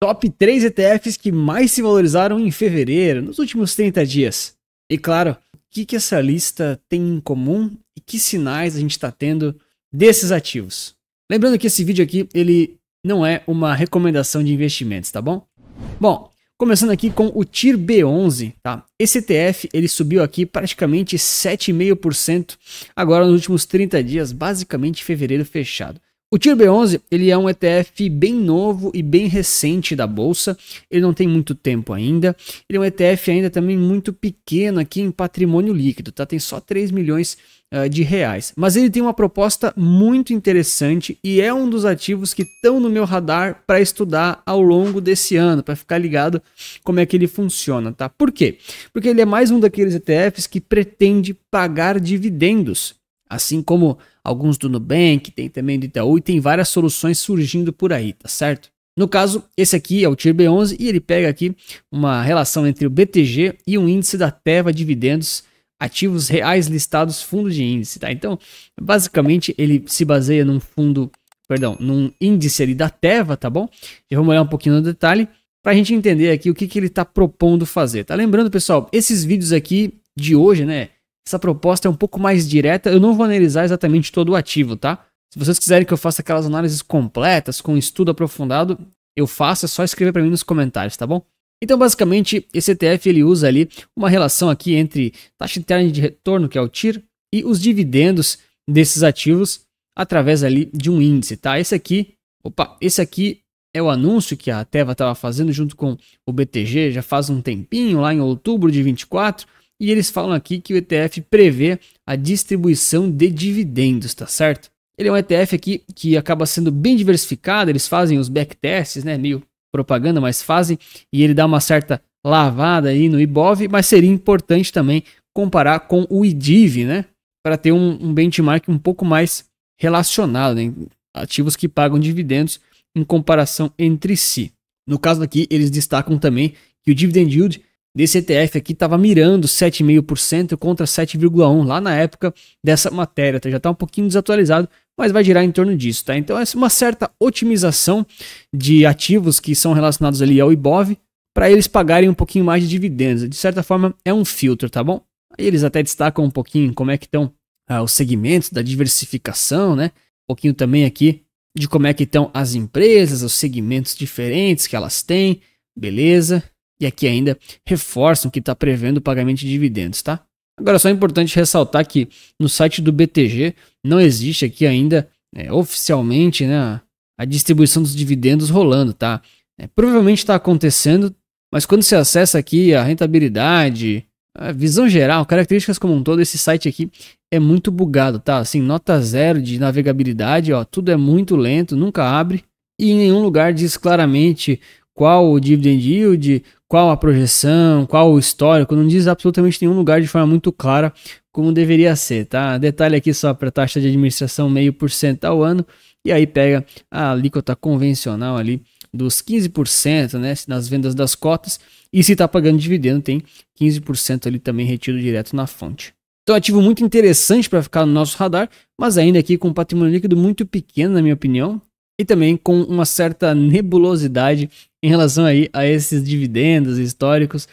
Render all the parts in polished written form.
Top 3 ETFs que mais se valorizaram em fevereiro, nos últimos 30 dias. E claro, o que essa lista tem em comum e que sinais a gente está tendo desses ativos. Lembrando que esse vídeo aqui, ele não é uma recomendação de investimentos, tá bom? Bom, começando aqui com o TIR B11, tá? Esse ETF, ele subiu aqui praticamente 7,5% agora nos últimos 30 dias, basicamente fevereiro fechado. O TIR B11, ele é um ETF bem novo e bem recente da bolsa, ele não tem muito tempo ainda, ele é um ETF ainda também muito pequeno aqui em patrimônio líquido, tá? Tem só 3 milhões de reais, mas ele tem uma proposta muito interessante e é um dos ativos que estão no meu radar para estudar ao longo desse ano, para ficar ligado como é que ele funciona, tá? Por quê? Porque ele é mais um daqueles ETFs que pretende pagar dividendos, assim como alguns do Nubank, tem também do Itaú e tem várias soluções surgindo por aí, tá certo? No caso, esse aqui é o TIR B11 e ele pega aqui uma relação entre o BTG e um índice da Teva Dividendos, ativos reais listados fundo de índice, tá? Então, basicamente ele se baseia num índice ali da Teva, tá bom? Já vamos olhar um pouquinho no detalhe para a gente entender aqui o que ele está propondo fazer, tá? Lembrando, pessoal, esses vídeos aqui de hoje, né? Essa proposta é um pouco mais direta, eu não vou analisar exatamente todo o ativo, tá? Se vocês quiserem que eu faça aquelas análises completas, com estudo aprofundado, eu faço, é só escrever para mim nos comentários, tá bom? Então, basicamente, esse ETF ele usa ali uma relação aqui entre taxa interna de retorno, que é o TIR, e os dividendos desses ativos através ali de um índice, tá? Esse aqui é o anúncio que a Teva estava fazendo junto com o BTG já faz um tempinho, lá em outubro de 24, e eles falam aqui que o ETF prevê a distribuição de dividendos, tá certo? Ele é um ETF aqui que acaba sendo bem diversificado, eles fazem os backtests, né, meio propaganda, mas fazem, e ele dá uma certa lavada aí no Ibov, mas seria importante também comparar com o IDIV, né, para ter um benchmark um pouco mais relacionado, né, ativos que pagam dividendos em comparação entre si. No caso aqui, eles destacam também que o dividend yield desse ETF aqui estava mirando 7,5% contra 7,1% lá na época dessa matéria, tá? Já está um pouquinho desatualizado, mas vai girar em torno disso, tá? Então é uma certa otimização de ativos que são relacionados ali ao Ibov para eles pagarem um pouquinho mais de dividendos. De certa forma é um filtro, tá bom? Aí eles até destacam um pouquinho como é que estão os segmentos da diversificação, né? Um pouquinho também aqui de como é que estão as empresas, os segmentos diferentes que elas têm, beleza? E aqui ainda reforçam que está prevendo o pagamento de dividendos, tá? Agora só é importante ressaltar que no site do BTG não existe aqui ainda oficialmente, né, a distribuição dos dividendos rolando, tá? Provavelmente está acontecendo, mas quando você acessa aqui a rentabilidade, a visão geral, características como um todo, esse site aqui é muito bugado, tá? Assim, nota 0 de navegabilidade, ó, tudo é muito lento, nunca abre e em nenhum lugar diz claramente qual o dividend yield, qual a projeção, qual o histórico, não diz absolutamente nenhum lugar de forma muito clara como deveria ser, tá? Detalhe aqui só para taxa de administração 0,5% ao ano, e aí pega a alíquota convencional ali dos 15%, né, nas vendas das cotas, e se está pagando dividendo tem 15% ali também retido direto na fonte. Então ativo muito interessante para ficar no nosso radar, mas ainda aqui com um patrimônio líquido muito pequeno na minha opinião, e também com uma certa nebulosidade em relação aí a esses dividendos históricos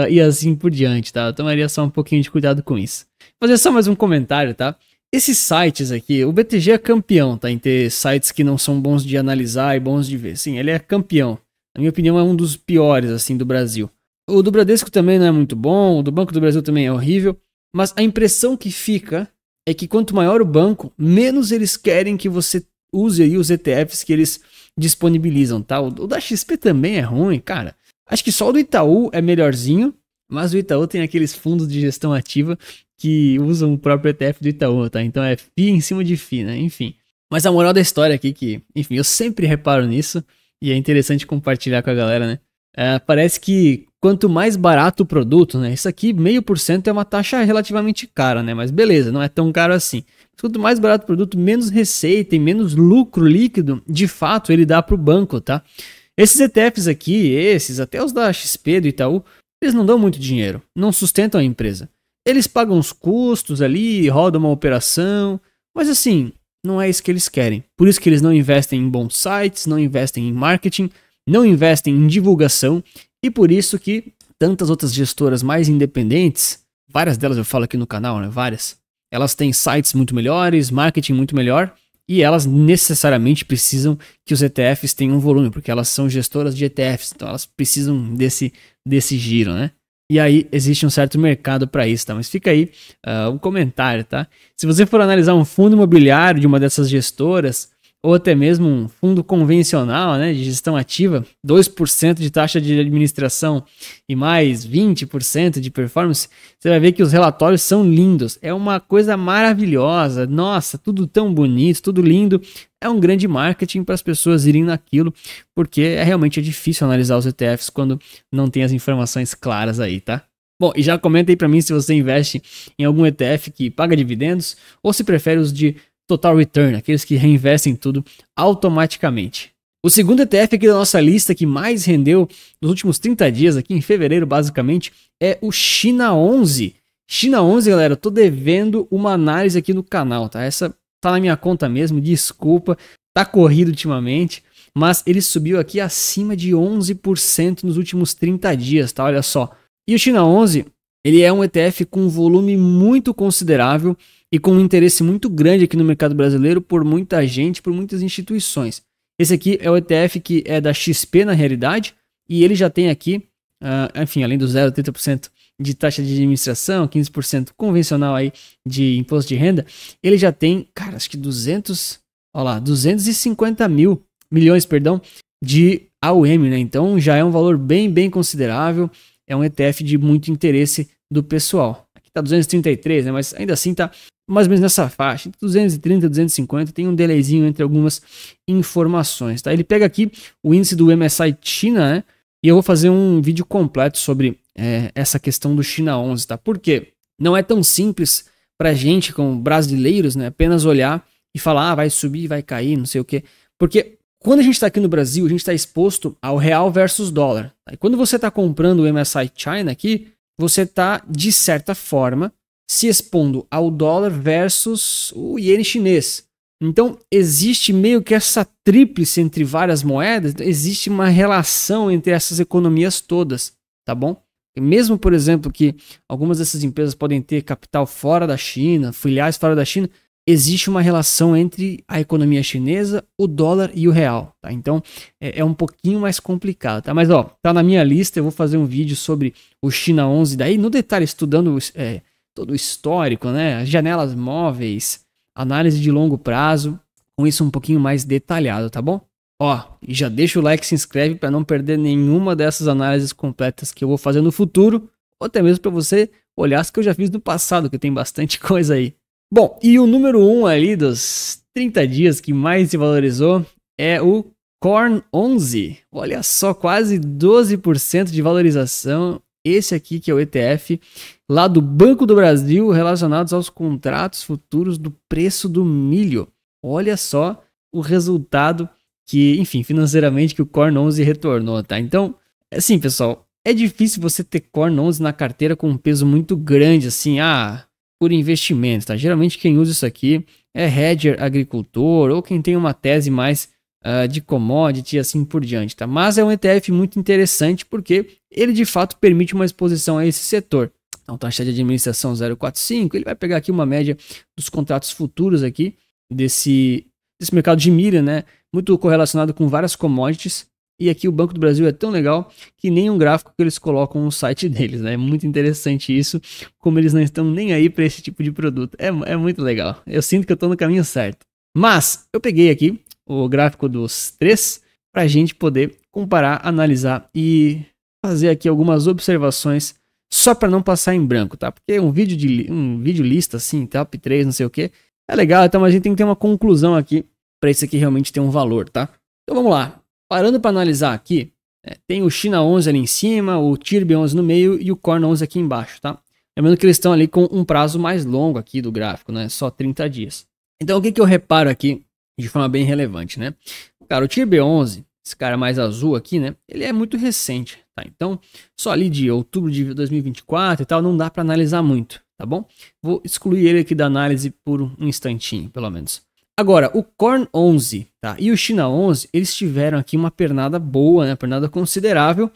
e assim por diante, tá? Eu tomaria só um pouquinho de cuidado com isso. Vou fazer só mais um comentário, tá? Esses sites aqui, o BTG é campeão, tá? Em ter sites que não são bons de analisar e bons de ver. Sim, ele é campeão. Na minha opinião, é um dos piores, assim, do Brasil. O do Bradesco também não é muito bom, o do Banco do Brasil também é horrível, mas a impressão que fica é que quanto maior o banco, menos eles querem que você use aí os ETFs que eles disponibilizam, tá? O da XP também é ruim, cara. Acho que só o do Itaú é melhorzinho, mas o Itaú tem aqueles fundos de gestão ativa que usam o próprio ETF do Itaú, tá? Então é FII em cima de FII, né? Enfim. Mas a moral da história aqui que, enfim, eu sempre reparo nisso e é interessante compartilhar com a galera, né? Parece que quanto mais barato o produto, né? Isso aqui, 0,5% é uma taxa relativamente cara, né? Mas beleza, não é tão caro assim. Quanto mais barato o produto, menos receita e menos lucro líquido, de fato, ele dá para o banco, tá? Esses ETFs aqui, até os da XP, do Itaú, eles não dão muito dinheiro, não sustentam a empresa. Eles pagam os custos ali, rodam uma operação, mas assim, não é isso que eles querem. Por isso que eles não investem em bons sites, não investem em marketing, não investem em divulgação e por isso que tantas outras gestoras mais independentes, várias delas eu falo aqui no canal, né? Várias, elas têm sites muito melhores, marketing muito melhor e elas necessariamente precisam que os ETFs tenham volume, porque elas são gestoras de ETFs, então elas precisam desse giro, né? E aí existe um certo mercado para isso, tá? Mas fica aí um comentário, tá? Se você for analisar um fundo imobiliário de uma dessas gestoras, ou até mesmo um fundo convencional, né, de gestão ativa, 2% de taxa de administração e mais 20% de performance, você vai ver que os relatórios são lindos. É uma coisa maravilhosa. Nossa, tudo tão bonito, tudo lindo. É um grande marketing para as pessoas irem naquilo, porque realmente difícil analisar os ETFs quando não tem as informações claras aí, tá? Bom, e já comenta aí para mim se você investe em algum ETF que paga dividendos ou se prefere os de total return, aqueles que reinvestem tudo automaticamente. O segundo ETF aqui da nossa lista que mais rendeu nos últimos 30 dias, aqui em fevereiro basicamente, é o China 11. China 11, galera, eu tô devendo uma análise aqui no canal, tá? Essa tá na minha conta mesmo, desculpa, tá corrido ultimamente, mas ele subiu aqui acima de 11% nos últimos 30 dias, tá? Olha só. E o China 11, ele é um ETF com um volume muito considerável e com um interesse muito grande aqui no mercado brasileiro por muita gente, por muitas instituições. Esse aqui é o ETF que é da XP na realidade, e ele já tem aqui, enfim, além do 0,30% de taxa de administração, 15% convencional aí de imposto de renda, ele já tem, cara, acho que 250 milhões, perdão, de AUM, né? Então já é um valor bem considerável, é um ETF de muito interesse do pessoal. Aqui tá 233, né? Mas ainda assim tá mais ou menos nessa faixa, entre 230 e 250, tem um delayzinho entre algumas informações, tá? Ele pega aqui o índice do MSCI China, né? E eu vou fazer um vídeo completo sobre essa questão do China 11, tá? Porque não é tão simples pra gente, como brasileiros, né? Apenas olhar e falar, vai subir, vai cair, não sei o quê. Porque quando a gente está aqui no Brasil, a gente está exposto ao real versus dólar. Tá? E quando você está comprando o MSCI China aqui, você está, de certa forma, se expondo ao dólar versus o iene chinês. Então, existe meio que essa tríplice entre várias moedas, existe uma relação entre essas economias todas, tá bom? E mesmo, por exemplo, que algumas dessas empresas podem ter capital fora da China, filiais fora da China, existe uma relação entre a economia chinesa, o dólar e o real, tá? Então, é um pouquinho mais complicado, tá? Mas, ó, tá na minha lista, eu vou fazer um vídeo sobre o China 11, daí no detalhe, estudando todo o histórico, né? As janelas móveis, análise de longo prazo, com isso um pouquinho mais detalhado, tá bom? Ó, e já deixa o like, se inscreve para não perder nenhuma dessas análises completas que eu vou fazer no futuro, ou até mesmo para você olhar as que eu já fiz no passado, que tem bastante coisa aí. Bom, e o número 1 ali dos 30 dias que mais se valorizou é o Corn 11. Olha só, quase 12% de valorização. Esse aqui que é o ETF lá do Banco do Brasil relacionados aos contratos futuros do preço do milho. Olha só o resultado que, enfim, financeiramente que o Corn 11 retornou, tá? Então, assim, pessoal, é difícil você ter Corn 11 na carteira com um peso muito grande, assim, por investimento, tá? Geralmente quem usa isso aqui é hedger agricultor ou quem tem uma tese mais de commodity assim por diante, tá? Mas é um ETF muito interessante porque ele de fato permite uma exposição a esse setor. Então, taxa de administração 0,45, ele vai pegar aqui uma média dos contratos futuros aqui desse mercado de milha, né? Muito correlacionado com várias commodities. E aqui o Banco do Brasil é tão legal que nem um gráfico que eles colocam no site deles, né? É muito interessante isso, como eles não estão nem aí para esse tipo de produto. É muito legal. Eu sinto que eu estou no caminho certo. Mas eu peguei aqui o gráfico dos três para a gente poder comparar, analisar e fazer aqui algumas observações só para não passar em branco, tá? Porque um vídeo lista assim, top 3, não sei o que, é legal, então mas a gente tem que ter uma conclusão aqui para isso aqui realmente ter um valor, tá? Então vamos lá. Parando para analisar aqui, tem o China 11 ali em cima, o TIRB 11 no meio e o Corn 11 aqui embaixo, tá? Lembrando que eles estão ali com um prazo mais longo aqui do gráfico, né? Só 30 dias. Então o que eu reparo aqui de forma bem relevante, né? Cara, o TIRB 11, esse cara mais azul aqui, né? Ele é muito recente, tá? Então, só ali de outubro de 2024 e tal, não dá para analisar muito, tá bom? Vou excluir ele aqui da análise por um instantinho, pelo menos. Agora, o Corn 11, tá? E o China 11, eles tiveram aqui uma pernada boa, né? Pernada considerável,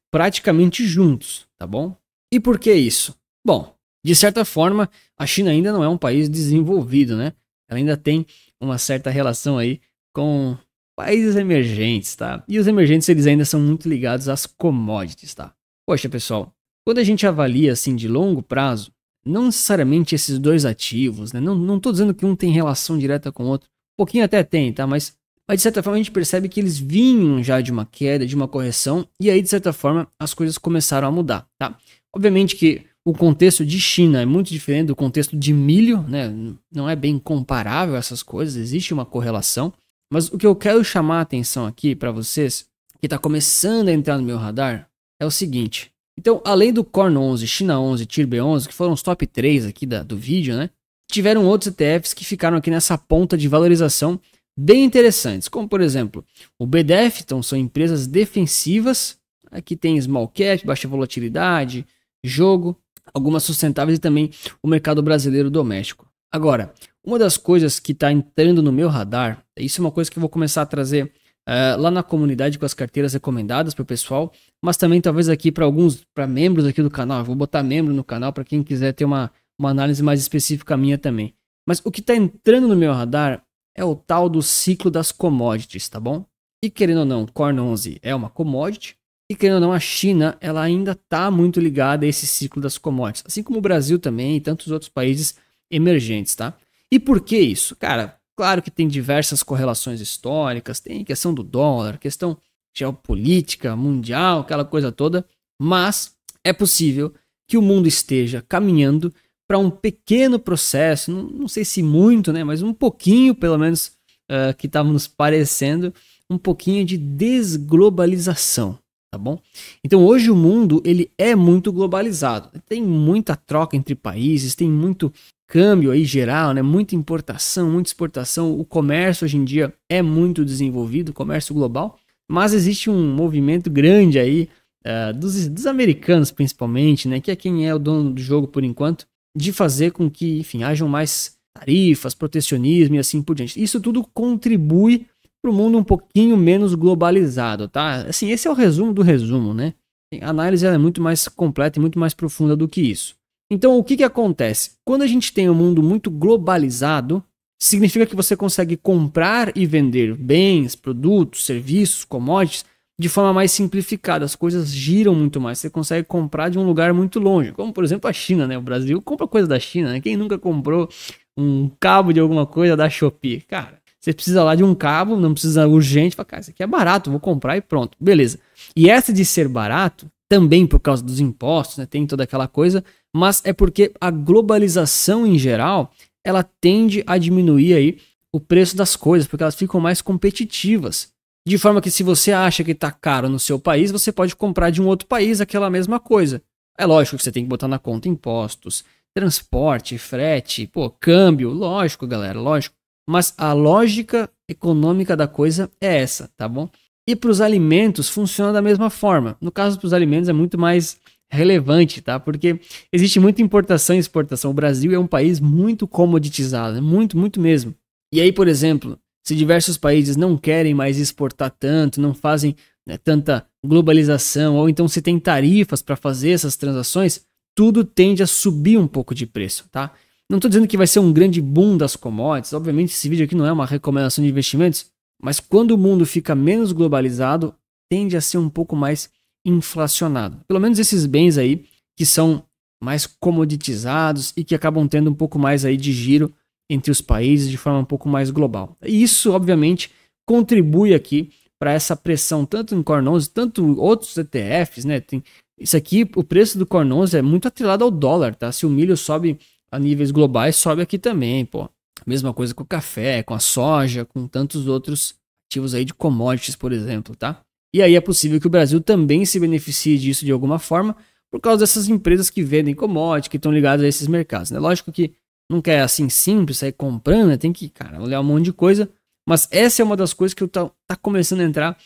praticamente juntos, tá bom? E por que isso? Bom, de certa forma, a China ainda não é um país desenvolvido, né? Ela ainda tem uma certa relação aí com países emergentes, tá? E os emergentes, eles ainda são muito ligados às commodities, tá? Poxa, pessoal, quando a gente avalia assim de longo prazo, não necessariamente esses dois ativos, né? Não tô dizendo que um tem relação direta com o outro. Um pouquinho até tem, tá? Mas de certa forma a gente percebe que eles vinham já de uma queda, de uma correção, e aí de certa forma as coisas começaram a mudar, tá? Obviamente que o contexto de China é muito diferente do contexto de milho, né? Não é bem comparável essas coisas, existe uma correlação. Mas o que eu quero chamar a atenção aqui para vocês, que está começando a entrar no meu radar, é o seguinte. Então, além do Corn 11, China 11 e TIRB 11, que foram os top 3 aqui do vídeo, né? Tiveram outros ETFs que ficaram aqui nessa ponta de valorização bem interessantes, como por exemplo, o BDF, então são empresas defensivas, aqui tem small cap, baixa volatilidade, jogo, algumas sustentáveis e também o mercado brasileiro doméstico. Agora, uma das coisas que está entrando no meu radar, isso é uma coisa que eu vou começar a trazer lá na comunidade com as carteiras recomendadas para o pessoal, mas também talvez aqui para membros aqui do canal. Eu vou botar membro no canal para quem quiser ter uma análise mais específica minha também. Mas o que está entrando no meu radar é o tal do ciclo das commodities, tá bom? E querendo ou não, Corn 11 é uma commodity, e querendo ou não, a China ela ainda está muito ligada a esse ciclo das commodities, assim como o Brasil também e tantos outros países emergentes, tá? E por que isso? Cara, claro que tem diversas correlações históricas, tem questão do dólar, questão geopolítica mundial, aquela coisa toda, mas é possível que o mundo esteja caminhando para um pequeno processo, não sei se muito, né, mas um pouquinho, pelo menos, que estava nos parecendo, um pouquinho de desglobalização, tá bom? Então hoje o mundo ele é muito globalizado, tem muita troca entre países, tem muito câmbio aí geral, né? Muita importação, muita exportação. O comércio hoje em dia é muito desenvolvido, o comércio global, mas existe um movimento grande aí dos americanos principalmente, né? Que é quem é o dono do jogo por enquanto, de fazer com que, enfim, hajam mais tarifas, protecionismo e assim por diante. Isso tudo contribui para o mundo um pouquinho menos globalizado, tá? Assim, esse é o resumo do resumo, né? A análise é muito mais completa e muito mais profunda do que isso. Então, o que acontece? Quando a gente tem um mundo muito globalizado, significa que você consegue comprar e vender bens, produtos, serviços, commodities de forma mais simplificada. As coisas giram muito mais. Você consegue comprar de um lugar muito longe, como por exemplo a China, né? O Brasil compra coisa da China, né? Quem nunca comprou um cabo de alguma coisa da Shopee? Cara, você precisa lá de um cabo, não precisa urgente. Fala, cara, isso aqui é barato, vou comprar e pronto. Beleza. E essa de ser barato, também por causa dos impostos, né? Tem toda aquela coisa, mas é porque a globalização em geral, ela tende a diminuir aí o preço das coisas, porque elas ficam mais competitivas. De forma que se você acha que está caro no seu país, você pode comprar de um outro país aquela mesma coisa. É lógico que você tem que botar na conta impostos, transporte, frete, câmbio, lógico, galera, lógico. Mas a lógica econômica da coisa é essa, tá bom? E para os alimentos funciona da mesma forma. No caso dos alimentos é muito mais relevante, tá? Porque existe muita importação e exportação. O Brasil é um país muito comoditizado, muito, muito mesmo. E aí, por exemplo, se diversos países não querem mais exportar tanto, não fazem tanta globalização, ou então se tem tarifas para fazer essas transações, tudo tende a subir um pouco de preço, tá? Não estou dizendo que vai ser um grande boom das commodities. Obviamente esse vídeo aqui não é uma recomendação de investimentos, mas quando o mundo fica menos globalizado, tende a ser um pouco mais inflacionado. Pelo menos esses bens aí que são mais comoditizados e que acabam tendo um pouco mais aí de giro entre os países de forma um pouco mais global. E isso, obviamente, contribui aqui para essa pressão tanto em Corn 11, tanto outros ETFs, né? Isso aqui, o preço do Corn 11 é muito atrelado ao dólar, tá? Se o milho sobe a níveis globais, sobe aqui também, pô. Mesma coisa com o café, com a soja, com tantos outros ativos aí de commodities, por exemplo, tá? E aí é possível que o Brasil também se beneficie disso de alguma forma, por causa dessas empresas que vendem commodities, que estão ligadas a esses mercados, né? Lógico que não quer assim simples sair comprando, né? Tem que, olhar um monte de coisa, mas essa é uma das coisas que eu tá começando a entrar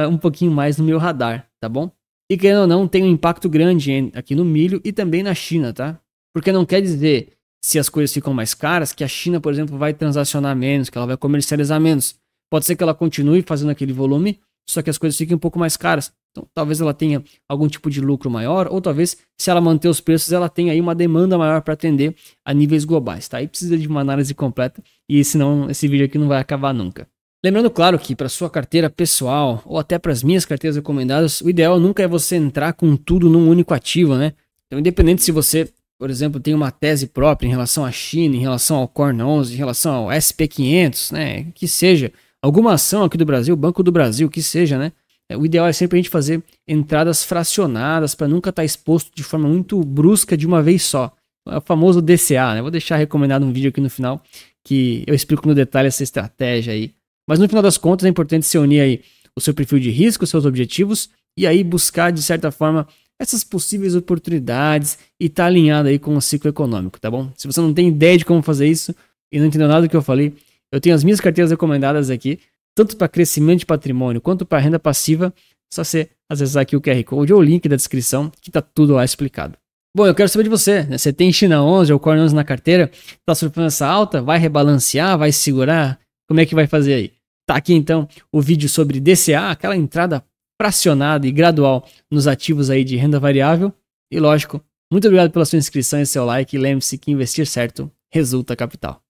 um pouquinho mais no meu radar, tá bom? E querendo ou não, tem um impacto grande aqui no milho e também na China, tá? Porque não quer dizer se as coisas ficam mais caras, que a China, por exemplo, vai transacionar menos, que ela vai comercializar menos. Pode ser que ela continue fazendo aquele volume, só que as coisas fiquem um pouco mais caras. Então, talvez ela tenha algum tipo de lucro maior, ou talvez, se ela manter os preços, ela tenha aí uma demanda maior para atender a níveis globais, tá? Aí precisa de uma análise completa, e senão esse vídeo aqui não vai acabar nunca. Lembrando, claro, que para sua carteira pessoal, ou até para as minhas carteiras recomendadas, o ideal nunca é você entrar com tudo num único ativo, né? Então, independente se você, por exemplo, tem uma tese própria em relação à China, em relação ao Corn 11, em relação ao SP500, né? Que seja, alguma ação aqui do Brasil, Banco do Brasil, que seja, né? O ideal é sempre a gente fazer entradas fracionadas para nunca estar exposto de forma muito brusca de uma vez só. É o famoso DCA, né? Vou deixar recomendado um vídeo aqui no final que eu explico no detalhe essa estratégia aí. Mas no final das contas é importante você unir aí o seu perfil de risco, os seus objetivos e aí buscar de certa forma essas possíveis oportunidades e estar alinhado aí com o ciclo econômico, tá bom? Se você não tem ideia de como fazer isso e não entendeu nada do que eu falei, eu tenho as minhas carteiras recomendadas aqui, tanto para crescimento de patrimônio quanto para renda passiva. Só você acessar aqui o QR Code ou o link da descrição que tá tudo lá explicado. Bom, eu quero saber de você, né? Você tem China 11 ou Corn 11 na carteira? Tá surfando essa alta? Vai rebalancear? Vai segurar? Como é que vai fazer aí? Tá aqui então o vídeo sobre DCA, aquela entrada fracionada e gradual nos ativos aí de renda variável. E lógico, muito obrigado pela sua inscrição e seu like. E lembre-se que investir certo resulta capital.